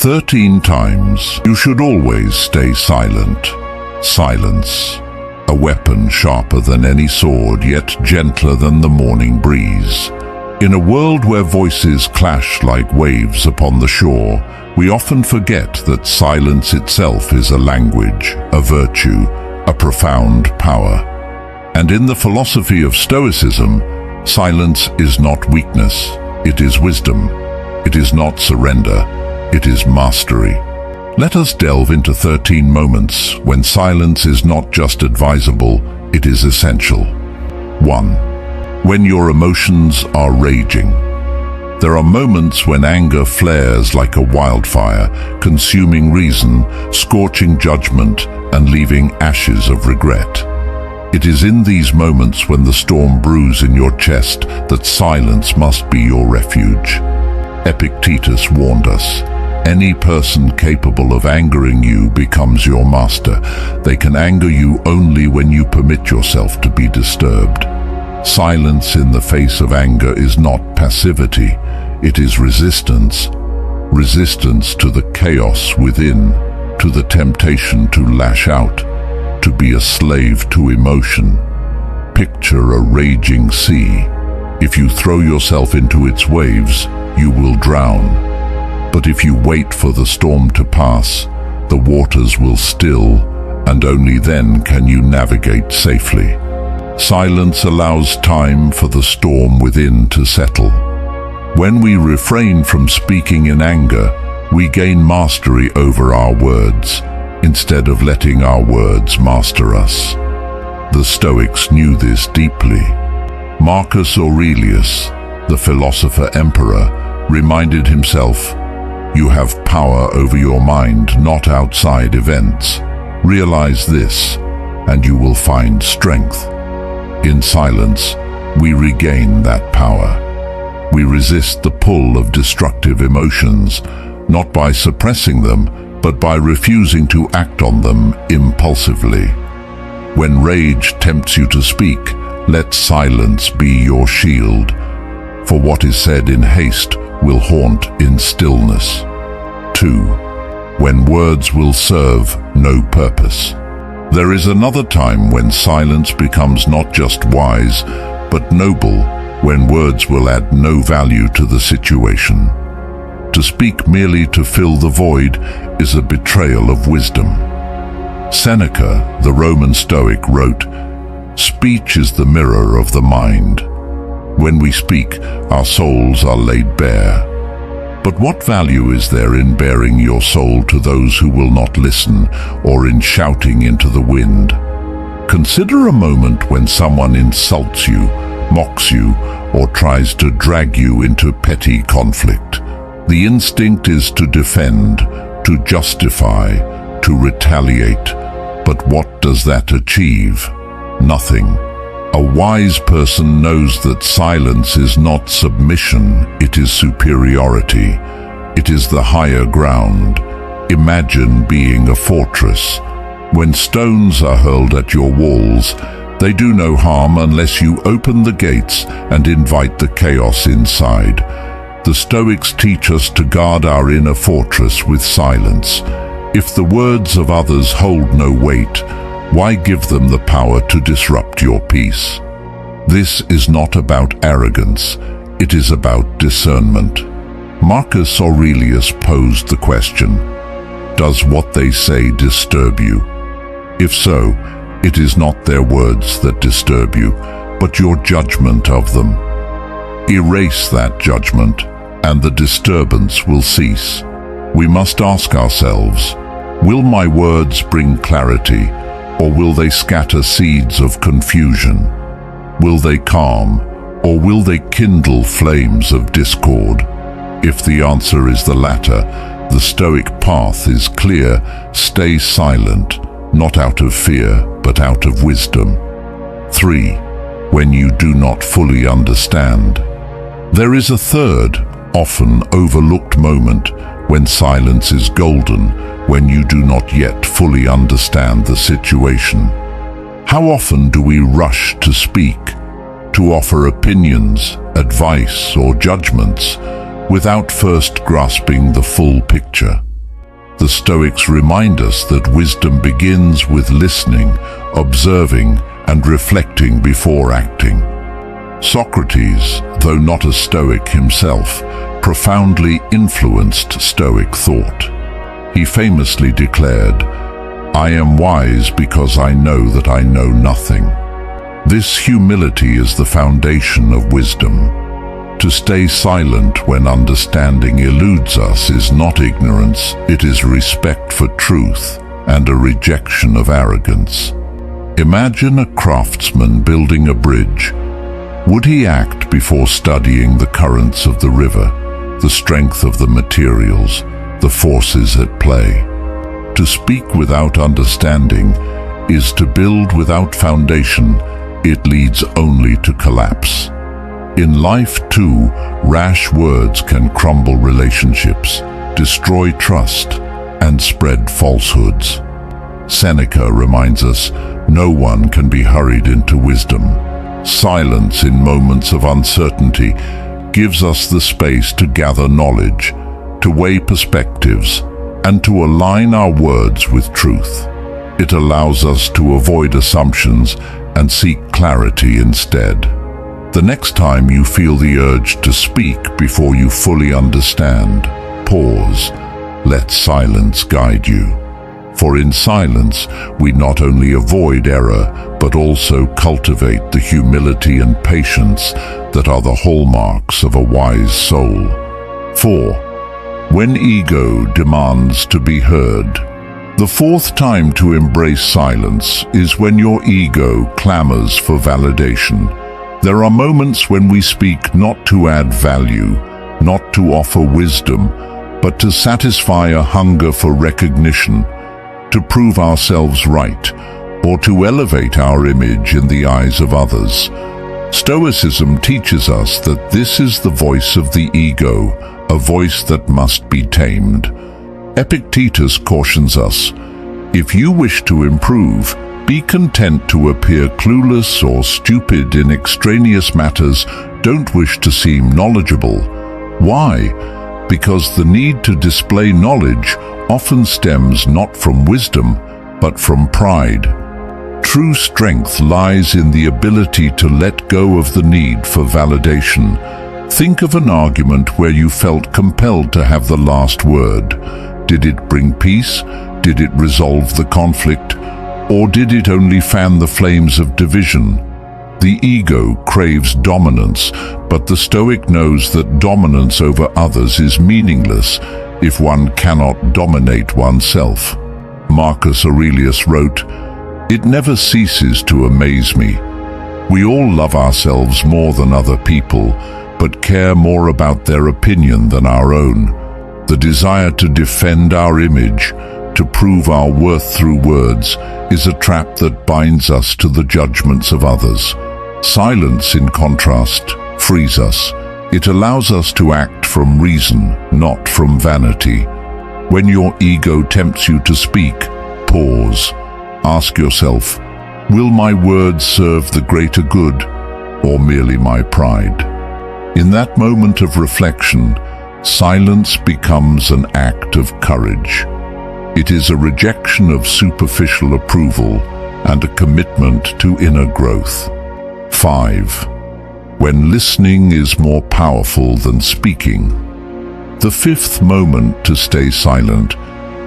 13 times you should always stay silent. Silence, a weapon sharper than any sword, yet gentler than the morning breeze. In a world where voices clash like waves upon the shore, we often forget that silence itself is a language, a virtue, a profound power. And in the philosophy of Stoicism, silence is not weakness, it is wisdom. It is not surrender, it is mastery. Let us delve into 13 moments when silence is not just advisable, it is essential. 1. When your emotions are raging. There are moments when anger flares like a wildfire, consuming reason, scorching judgment, and leaving ashes of regret. It is in these moments when the storm brews in your chest that silence must be your refuge. Epictetus warned us, any person capable of angering you becomes your master. They can anger you only when you permit yourself to be disturbed. Silence in the face of anger is not passivity, it is resistance. Resistance to the chaos within, to the temptation to lash out, to be a slave to emotion. Picture a raging sea. If you throw yourself into its waves, you will drown. But if you wait for the storm to pass, the waters will still, and only then can you navigate safely. Silence allows time for the storm within to settle. When we refrain from speaking in anger, we gain mastery over our words, instead of letting our words master us. The Stoics knew this deeply. Marcus Aurelius, the philosopher-emperor, reminded himself, "You have power over your mind, not outside events. Realize this, and you will find strength." In silence, we regain that power. We resist the pull of destructive emotions, not by suppressing them, but by refusing to act on them impulsively. When rage tempts you to speak, let silence be your shield, for what is said in haste will haunt in stillness. 2. When words will serve no purpose. There is another time when silence becomes not just wise, but noble, when words will add no value to the situation. To speak merely to fill the void is a betrayal of wisdom. Seneca, the Roman Stoic, wrote, "Speech is the mirror of the mind. When we speak, our souls are laid bare." But what value is there in bearing your soul to those who will not listen, or in shouting into the wind? Consider a moment when someone insults you, mocks you, or tries to drag you into petty conflict. The instinct is to defend, to justify, to retaliate. But what does that achieve? Nothing. A wise person knows that silence is not submission, it is superiority. It is the higher ground. Imagine being a fortress. When stones are hurled at your walls, they do no harm unless you open the gates and invite the chaos inside. The Stoics teach us to guard our inner fortress with silence. If the words of others hold no weight, why give them the power to disrupt your peace? This is not about arrogance, it is about discernment. Marcus Aurelius posed the question, does what they say disturb you? If so, it is not their words that disturb you, but your judgment of them. Erase that judgment, and the disturbance will cease. We must ask ourselves, will my words bring clarity, or will they scatter seeds of confusion? Will they calm, or will they kindle flames of discord? If the answer is the latter, the Stoic path is clear. Stay silent, not out of fear, but out of wisdom. 3. When you do not fully understand. There is a third, often overlooked moment when silence is golden, when you do not yet fully understand the situation. How often do we rush to speak, to offer opinions, advice, or judgments, without first grasping the full picture? The Stoics remind us that wisdom begins with listening, observing, and reflecting before acting. Socrates, though not a Stoic himself, profoundly influenced Stoic thought. He famously declared, "I am wise because I know that I know nothing." This humility is the foundation of wisdom. To stay silent when understanding eludes us is not ignorance, it is respect for truth and a rejection of arrogance. Imagine a craftsman building a bridge. Would he act before studying the currents of the river, the strength of the materials, the forces at play? To speak without understanding is to build without foundation. It leads only to collapse. In life too, rash words can crumble relationships, destroy trust, and spread falsehoods. Seneca reminds us, no one can be hurried into wisdom. Silence in moments of uncertainty gives us the space to gather knowledge, to weigh perspectives, and to align our words with truth. It allows us to avoid assumptions and seek clarity instead. The next time you feel the urge to speak before you fully understand, pause. Let silence guide you. For in silence, we not only avoid error, but also cultivate the humility and patience that are the hallmarks of a wise soul. 4. When ego demands to be heard. The fourth time to embrace silence is when your ego clamors for validation. There are moments when we speak not to add value, not to offer wisdom, but to satisfy a hunger for recognition, to prove ourselves right, or to elevate our image in the eyes of others. Stoicism teaches us that this is the voice of the ego, a voice that must be tamed. Epictetus cautions us, if you wish to improve, be content to appear clueless or stupid in extraneous matters. Don't wish to seem knowledgeable. Why? Because the need to display knowledge often stems not from wisdom, but from pride. True strength lies in the ability to let go of the need for validation. Think of an argument where you felt compelled to have the last word. Did it bring peace? Did it resolve the conflict? Or did it only fan the flames of division? The ego craves dominance, but the Stoic knows that dominance over others is meaningless if one cannot dominate oneself. Marcus Aurelius wrote, "It never ceases to amaze me. We all love ourselves more than other people, but care more about their opinion than our own. The desire to defend our image, to prove our worth through words, is a trap that binds us to the judgments of others. Silence, in contrast, frees us. It allows us to act from reason, not from vanity. When your ego tempts you to speak, pause. Ask yourself, will my words serve the greater good, or merely my pride? In that moment of reflection, silence becomes an act of courage. It is a rejection of superficial approval and a commitment to inner growth. 5. When listening is more powerful than speaking. The fifth moment to stay silent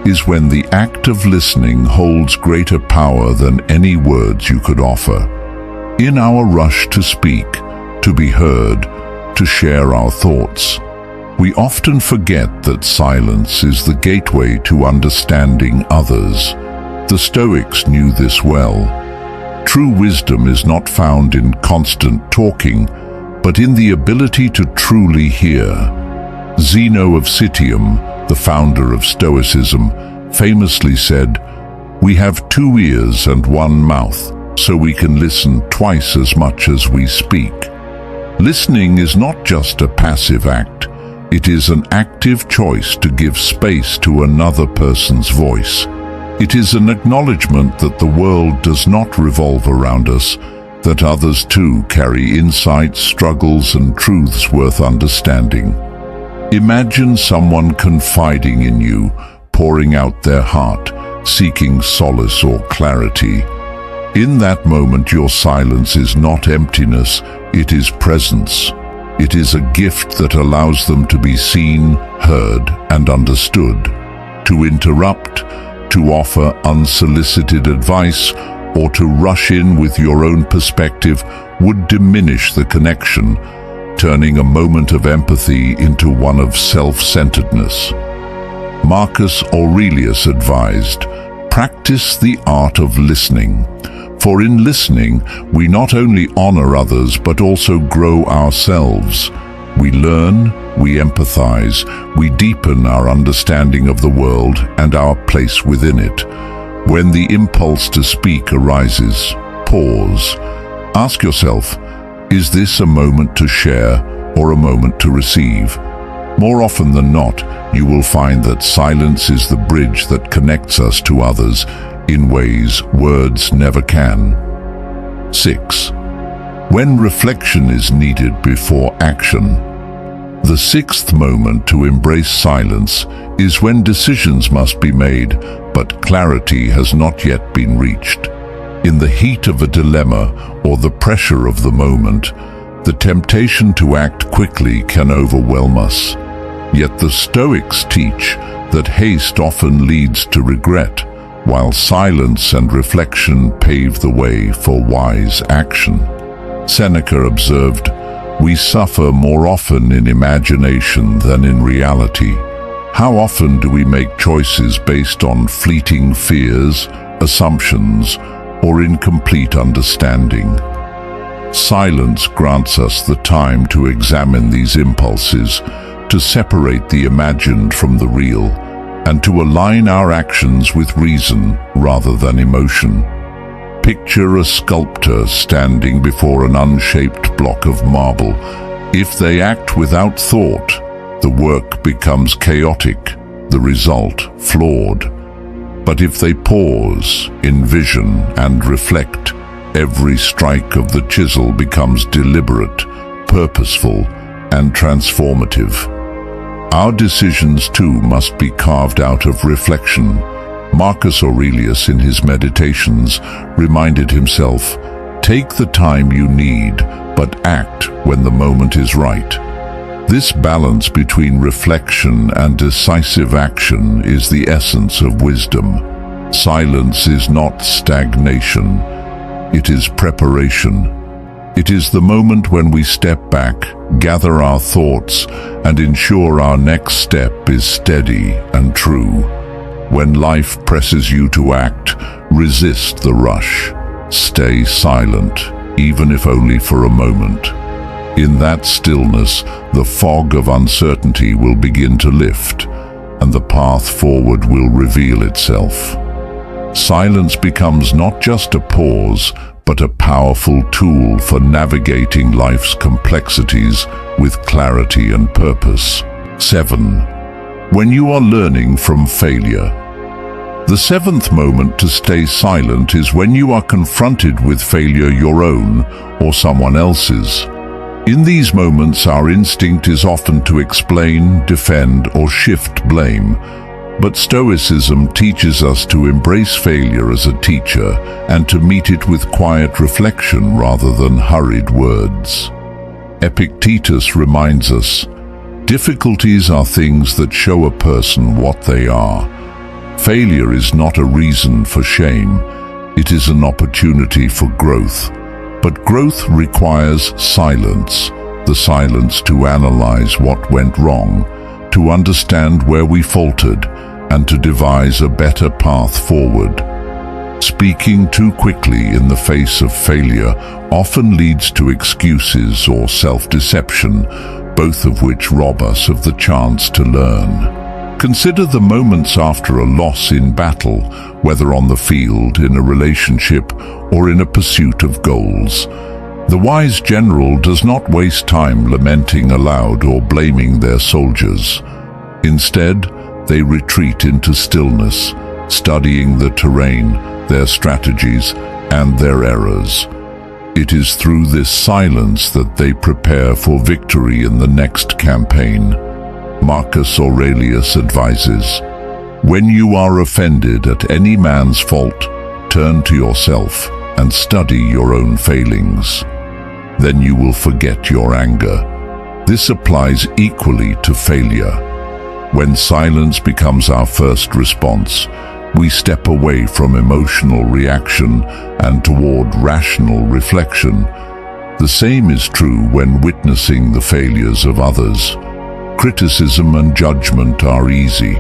is when the act of listening holds greater power than any words you could offer. In our rush to speak, to be heard, to share our thoughts, we often forget that silence is the gateway to understanding others. The Stoics knew this well. True wisdom is not found in constant talking, but in the ability to truly hear. Zeno of Citium, the founder of Stoicism, famously said, "We have 2 ears and 1 mouth, so we can listen twice as much as we speak." Listening is not just a passive act. It is an active choice to give space to another person's voice. It is an acknowledgement that the world does not revolve around us, that others too carry insights, struggles, and truths worth understanding. Imagine someone confiding in you, pouring out their heart, seeking solace or clarity. In that moment, your silence is not emptiness, it is presence. It is a gift that allows them to be seen, heard, and understood. To interrupt, to offer unsolicited advice, or to rush in with your own perspective would diminish the connection, turning a moment of empathy into one of self-centeredness. Marcus Aurelius advised, "Practice the art of listening. For in listening, we not only honor others but also grow ourselves. We learn, we empathize, we deepen our understanding of the world and our place within it." When the impulse to speak arises, pause. Ask yourself, is this a moment to share or a moment to receive? More often than not, you will find that silence is the bridge that connects us to others in ways words never can. 6. When reflection is needed before action. The sixth moment to embrace silence is when decisions must be made, but clarity has not yet been reached. In the heat of a dilemma or the pressure of the moment, the temptation to act quickly can overwhelm us. Yet the Stoics teach that haste often leads to regret, while silence and reflection pave the way for wise action. Seneca observed, "We suffer more often in imagination than in reality." How often do we make choices based on fleeting fears, assumptions, or incomplete understanding? Silence grants us the time to examine these impulses, to separate the imagined from the real, and to align our actions with reason rather than emotion. Picture a sculptor standing before an unshaped block of marble. If they act without thought, the work becomes chaotic, the result flawed. But if they pause, envision, and reflect, every strike of the chisel becomes deliberate, purposeful, and transformative. Our decisions too must be carved out of reflection. Marcus Aurelius in his Meditations reminded himself, "Take the time you need, but act when the moment is right." This balance between reflection and decisive action is the essence of wisdom. Silence is not stagnation, it is preparation. It is the moment when we step back, gather our thoughts, and ensure our next step is steady and true. When life presses you to act, resist the rush. Stay silent, even if only for a moment. In that stillness, the fog of uncertainty will begin to lift, and the path forward will reveal itself. Silence becomes not just a pause, but a powerful tool for navigating life's complexities with clarity and purpose. 7. When you are learning from failure. The seventh moment to stay silent is when you are confronted with failure, your own or someone else's. In these moments, our instinct is often to explain, defend, or shift blame. But Stoicism teaches us to embrace failure as a teacher and to meet it with quiet reflection rather than hurried words. Epictetus reminds us, "Difficulties are things that show a person what they are." Failure is not a reason for shame, it is an opportunity for growth. But growth requires silence, the silence to analyze what went wrong, to understand where we faltered, and to devise a better path forward. Speaking too quickly in the face of failure often leads to excuses or self-deception, both of which rob us of the chance to learn. Consider the moments after a loss in battle, whether on the field, in a relationship, or in a pursuit of goals. The wise general does not waste time lamenting aloud or blaming their soldiers. Instead, they retreat into stillness, studying the terrain, their strategies, and their errors. It is through this silence that they prepare for victory in the next campaign. Marcus Aurelius advises, When you are offended at any man's fault, turn to yourself and study your own failings. Then you will forget your anger. This applies equally to failure. When silence becomes our first response, we step away from emotional reaction and toward rational reflection. The same is true when witnessing the failures of others. Criticism and judgment are easy.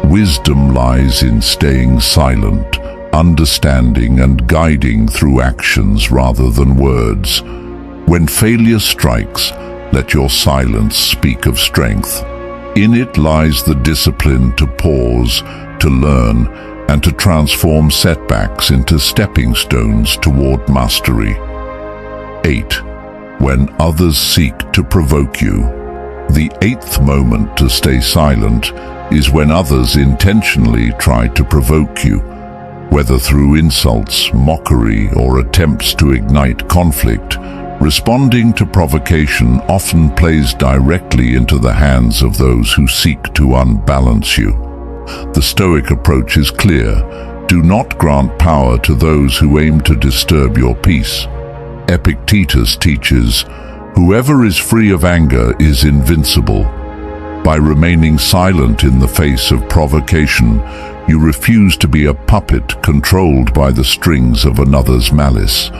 Wisdom lies in staying silent, understanding and guiding through actions rather than words. When failure strikes, let your silence speak of strength. In it lies the discipline to pause, to learn, and to transform setbacks into stepping stones toward mastery. 8. When others seek to provoke you. The 8th moment to stay silent is when others intentionally try to provoke you. Whether through insults, mockery, or attempts to ignite conflict, responding to provocation often plays directly into the hands of those who seek to unbalance you. The Stoic approach is clear. Do not grant power to those who aim to disturb your peace. Epictetus teaches, "Whoever is free of anger is invincible." By remaining silent in the face of provocation, you refuse to be a puppet controlled by the strings of another's malice.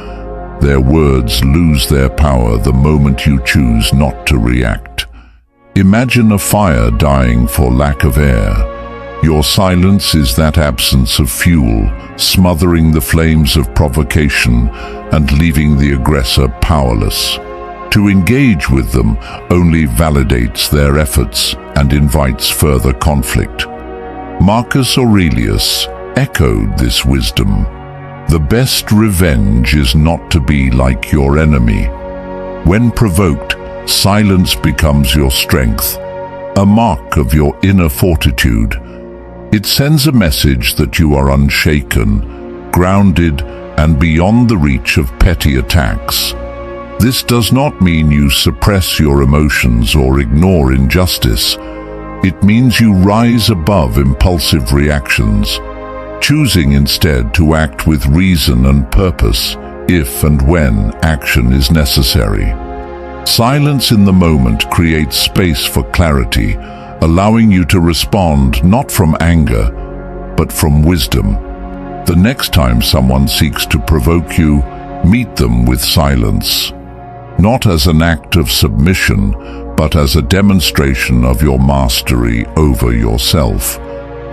Their words lose their power the moment you choose not to react. Imagine a fire dying for lack of air. Your silence is that absence of fuel, smothering the flames of provocation and leaving the aggressor powerless. To engage with them only validates their efforts and invites further conflict. Marcus Aurelius echoed this wisdom. The best revenge is not to be like your enemy. When provoked, silence becomes your strength, a mark of your inner fortitude. It sends a message that you are unshaken, grounded, and beyond the reach of petty attacks. This does not mean you suppress your emotions or ignore injustice. It means you rise above impulsive reactions, choosing instead to act with reason and purpose if and when action is necessary. Silence in the moment creates space for clarity, allowing you to respond not from anger, but from wisdom. The next time someone seeks to provoke you, meet them with silence. Not as an act of submission, but as a demonstration of your mastery over yourself.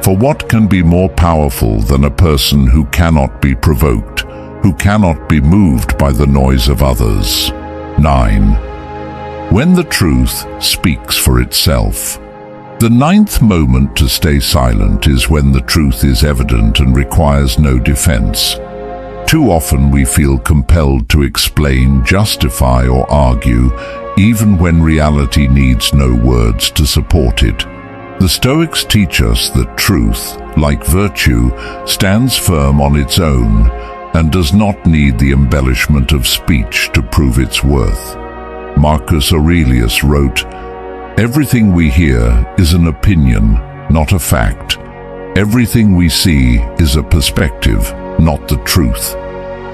For what can be more powerful than a person who cannot be provoked, who cannot be moved by the noise of others? 9. When the truth speaks for itself. The 9th moment to stay silent is when the truth is evident and requires no defense. Too often we feel compelled to explain, justify, or argue, even when reality needs no words to support it. The Stoics teach us that truth, like virtue, stands firm on its own and does not need the embellishment of speech to prove its worth. Marcus Aurelius wrote, "Everything we hear is an opinion, not a fact. Everything we see is a perspective, not the truth."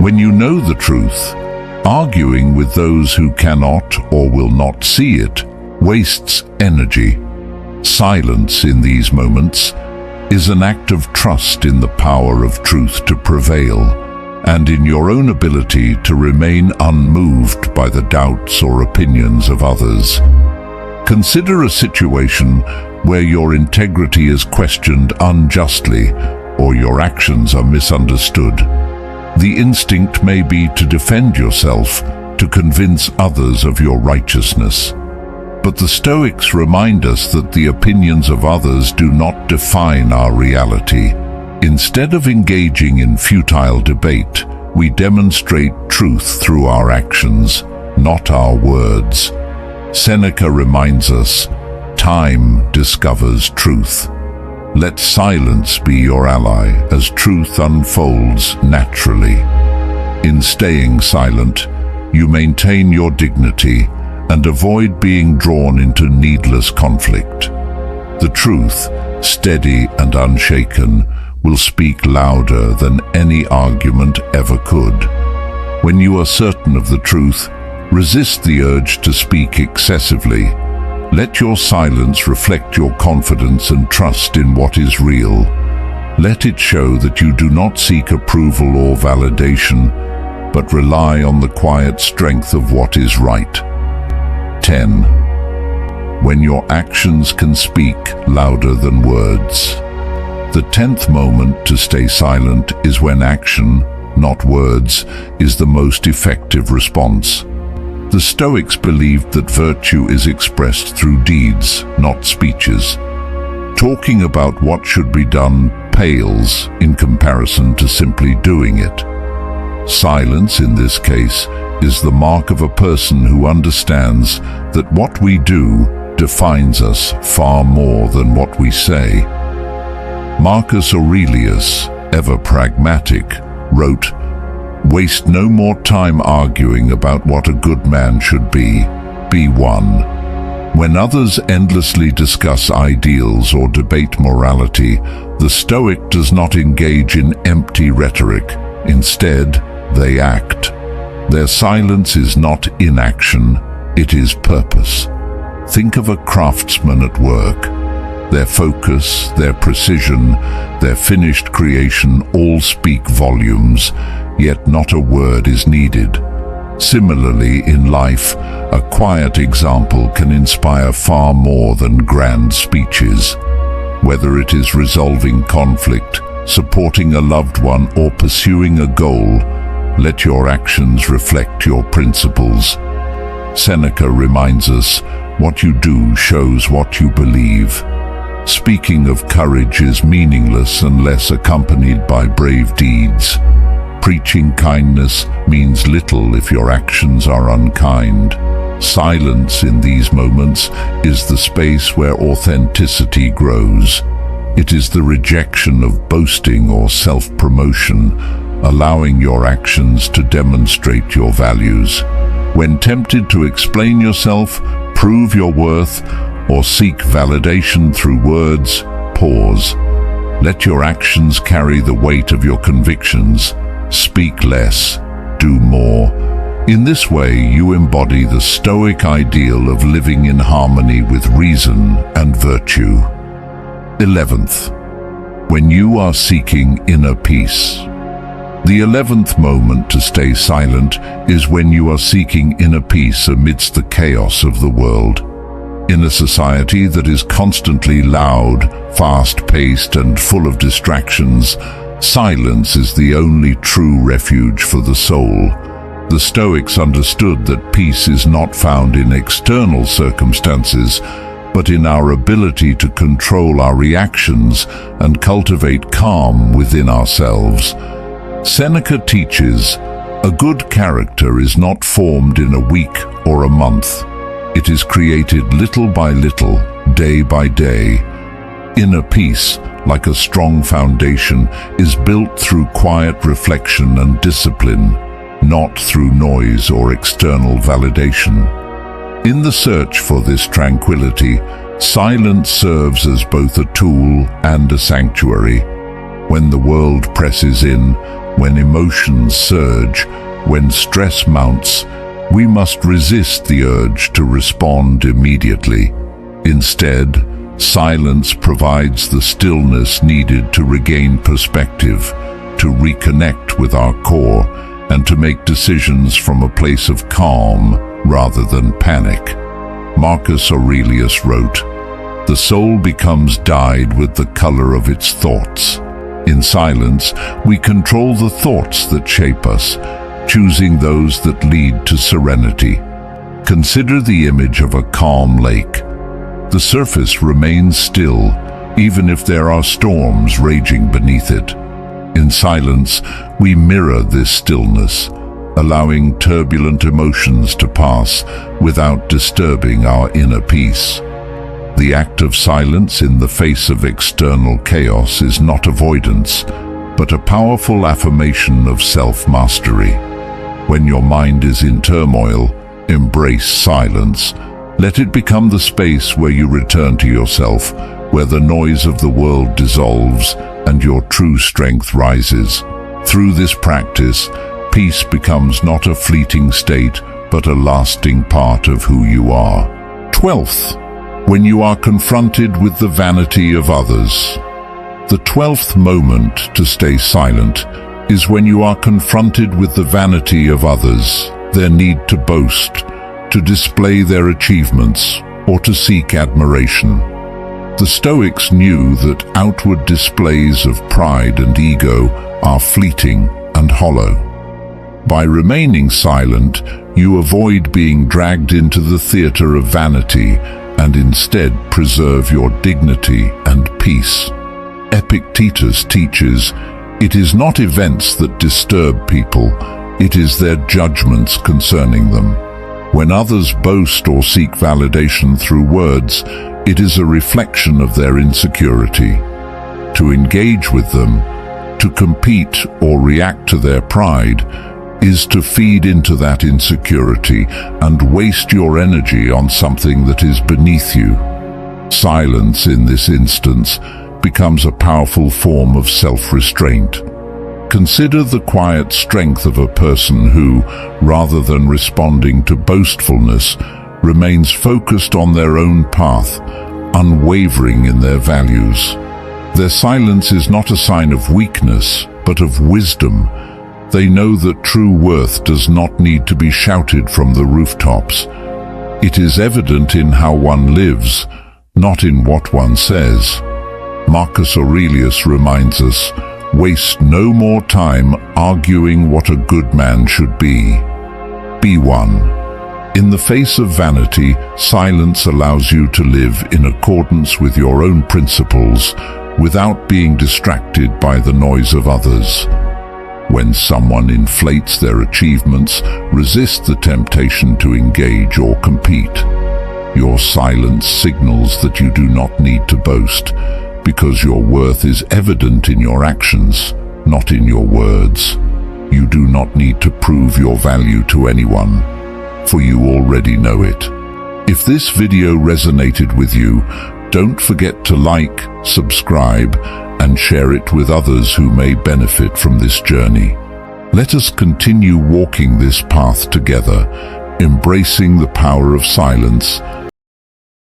When you know the truth, arguing with those who cannot or will not see it wastes energy. Silence in these moments is an act of trust in the power of truth to prevail and in your own ability to remain unmoved by the doubts or opinions of others. Consider a situation where your integrity is questioned unjustly or your actions are misunderstood. The instinct may be to defend yourself, to convince others of your righteousness. But the Stoics remind us that the opinions of others do not define our reality. Instead of engaging in futile debate, we demonstrate truth through our actions, not our words. Seneca reminds us, "Time discovers truth." Let silence be your ally as truth unfolds naturally. In staying silent, you maintain your dignity and avoid being drawn into needless conflict. The truth, steady and unshaken, will speak louder than any argument ever could. When you are certain of the truth, resist the urge to speak excessively. Let your silence reflect your confidence and trust in what is real. Let it show that you do not seek approval or validation, but rely on the quiet strength of what is right. 10. When your actions can speak louder than words. The 10th moment to stay silent is when action, not words, is the most effective response. The Stoics believed that virtue is expressed through deeds, not speeches. Talking about what should be done pales in comparison to simply doing it. Silence, in this case, is the mark of a person who understands that what we do defines us far more than what we say. Marcus Aurelius, ever pragmatic, wrote, "Waste no more time arguing about what a good man should be. Be one." When others endlessly discuss ideals or debate morality, the Stoic does not engage in empty rhetoric. Instead, they act. Their silence is not inaction, it is purpose. Think of a craftsman at work. Their focus, their precision, their finished creation all speak volumes, yet not a word is needed. Similarly, in life, a quiet example can inspire far more than grand speeches. Whether it is resolving conflict, supporting a loved one, or pursuing a goal, let your actions reflect your principles. Seneca reminds us, what you do shows what you believe. Speaking of courage is meaningless unless accompanied by brave deeds. Preaching kindness means little if your actions are unkind. Silence in these moments is the space where authenticity grows. It is the rejection of boasting or self-promotion, allowing your actions to demonstrate your values. When tempted to explain yourself, prove your worth, or seek validation through words, pause. Let your actions carry the weight of your convictions. Speak less, do more. In this way, you embody the Stoic ideal of living in harmony with reason and virtue. 11th, when you are seeking inner peace. The 11th moment to stay silent is when you are seeking inner peace amidst the chaos of the world. In a society that is constantly loud, fast-paced, and full of distractions, silence is the only true refuge for the soul. The Stoics understood that peace is not found in external circumstances, but in our ability to control our reactions and cultivate calm within ourselves. Seneca teaches, a good character is not formed in a week or a month. It is created little by little, day by day. Inner peace, like a strong foundation, is built through quiet reflection and discipline, not through noise or external validation. In the search for this tranquility, silence serves as both a tool and a sanctuary. When the world presses in, when emotions surge, when stress mounts, we must resist the urge to respond immediately. Instead, silence provides the stillness needed to regain perspective, to reconnect with our core, and to make decisions from a place of calm rather than panic. Marcus Aurelius wrote, "The soul becomes dyed with the color of its thoughts." In silence, we control the thoughts that shape us, choosing those that lead to serenity. Consider the image of a calm lake. The surface remains still, even if there are storms raging beneath it. In silence, we mirror this stillness, allowing turbulent emotions to pass without disturbing our inner peace. The act of silence in the face of external chaos is not avoidance, but a powerful affirmation of self-mastery. When your mind is in turmoil, embrace silence. Let it become the space where you return to yourself, where the noise of the world dissolves and your true strength rises. Through this practice, peace becomes not a fleeting state, but a lasting part of who you are. 12th, when you are confronted with the vanity of others. The 12th moment to stay silent is when you are confronted with the vanity of others, their need to boast, to display their achievements, or to seek admiration. The Stoics knew that outward displays of pride and ego are fleeting and hollow. By remaining silent, you avoid being dragged into the theater of vanity and instead preserve your dignity and peace. Epictetus teaches, "It is not events that disturb people, it is their judgments concerning them." When others boast or seek validation through words, it is a reflection of their insecurity. To engage with them, to compete or react to their pride, is to feed into that insecurity and waste your energy on something that is beneath you. Silence, in this instance, becomes a powerful form of self-restraint. Consider the quiet strength of a person who, rather than responding to boastfulness, remains focused on their own path, unwavering in their values. Their silence is not a sign of weakness, but of wisdom. They know that true worth does not need to be shouted from the rooftops. It is evident in how one lives, not in what one says. Marcus Aurelius reminds us, "Waste no more time arguing what a good man should be. Be one." In the face of vanity, silence allows you to live in accordance with your own principles without being distracted by the noise of others. When someone inflates their achievements, resist the temptation to engage or compete. Your silence signals that you do not need to boast, because your worth is evident in your actions, not in your words. You do not need to prove your value to anyone, for you already know it. If this video resonated with you, don't forget to like, subscribe, and share it with others who may benefit from this journey. Let us continue walking this path together, embracing the power of silence